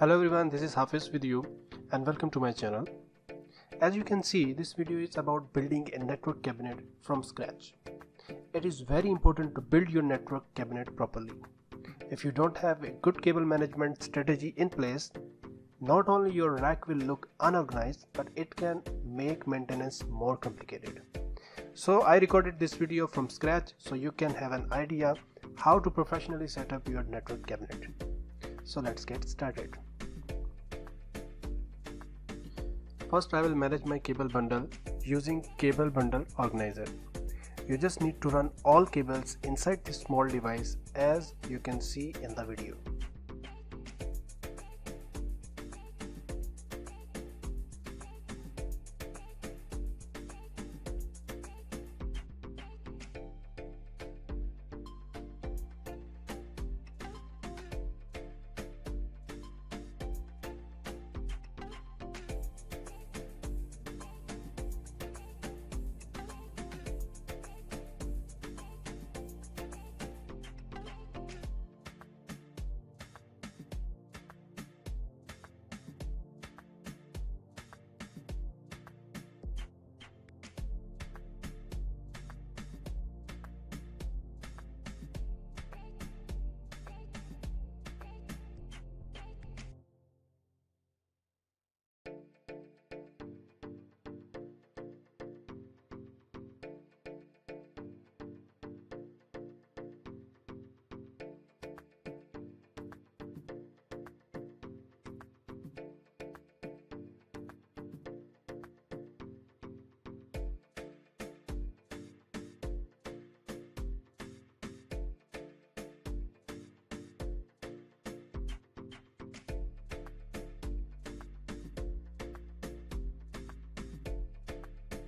Hello everyone, this is Hafiz with you and welcome to my channel. As you can see, this video is about building a network cabinet from scratch. It is very important to build your network cabinet properly. If you don't have a good cable management strategy in place, not only your rack will look unorganized, but it can make maintenance more complicated. So I recorded this video from scratch so you can have an idea how to professionally set up your network cabinet. So let's get started. First, I will manage my cable bundle using cable bundle organizer. You just need to run all cables inside this small device as you can see in the video.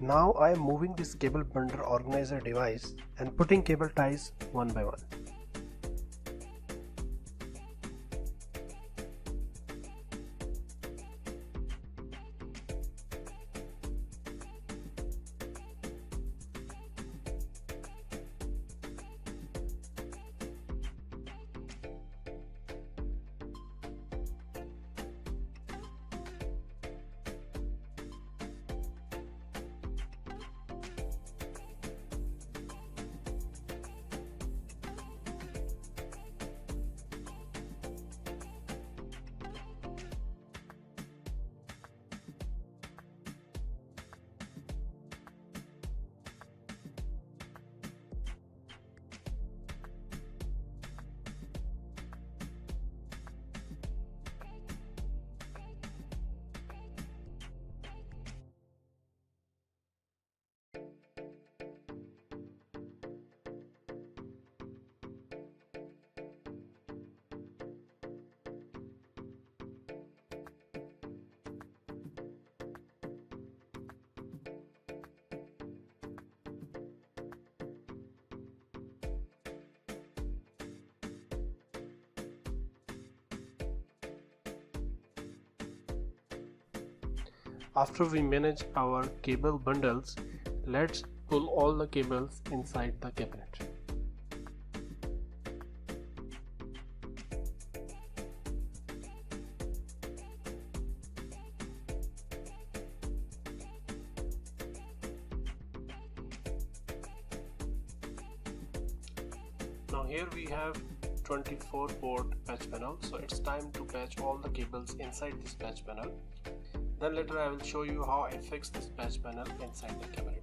Now I am moving this cable bundle organizer device and putting cable ties one by one. After we manage our cable bundles, let's pull all the cables inside the cabinet. Now here we have 24 port patch panel, so it's time to patch all the cables inside this patch panel. Then later I will show you how I fix this patch panel inside the cabinet.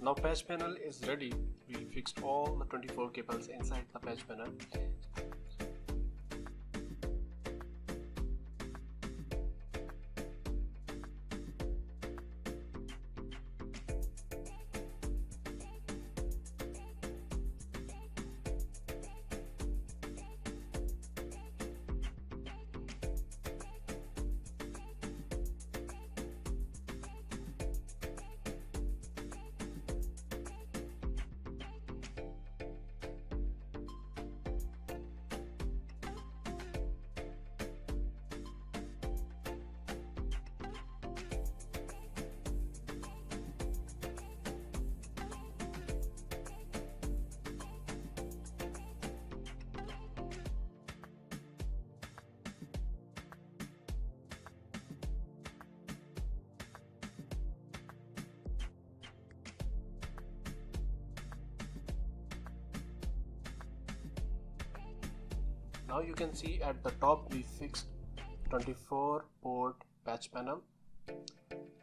Now patch panel is ready. We fixed all the 24 cables inside the patch panel. Now you can see at the top we fixed 24 port patch panel,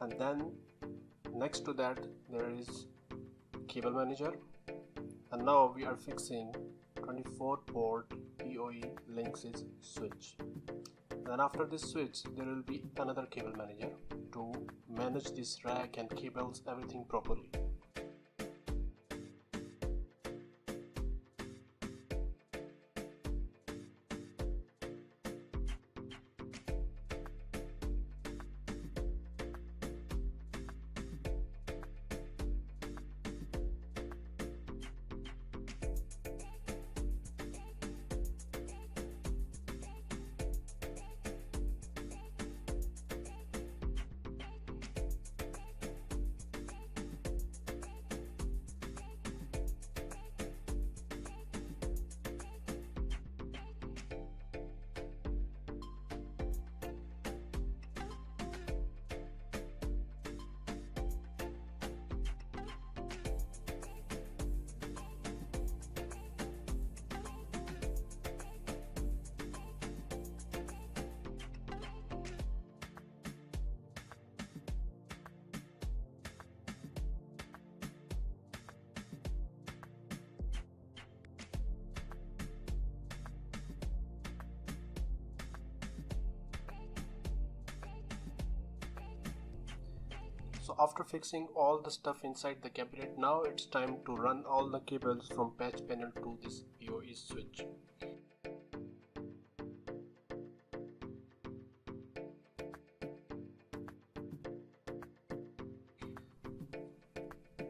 and then next to that there is cable manager, and now we are fixing 24 port PoE links switch. Then after this switch there will be another cable manager to manage this rack and cables, everything properly. So after fixing all the stuff inside the cabinet, now it's time to run all the cables from patch panel to this PoE switch.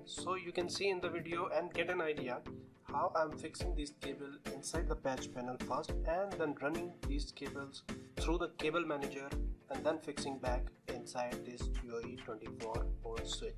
So you can see in the video and get an idea how I'm fixing this cable inside the patch panel first, and then running these cables through the cable manager, and then fixing back inside this PoE 24 port switch.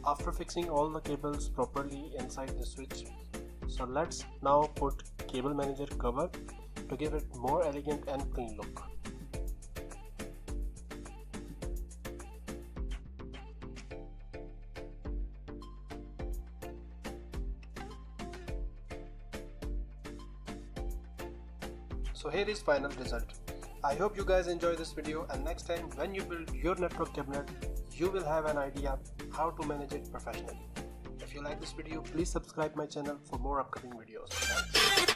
after fixing all the cables properly inside the switch. So let's now put cable manager cover to give it more elegant and clean look. So here is final result. I hope you guys enjoy this video, and next time when you build your network cabinet, you will have an idea how to manage it professionally. If you like this video, please subscribe my channel for more upcoming videos. Thanks.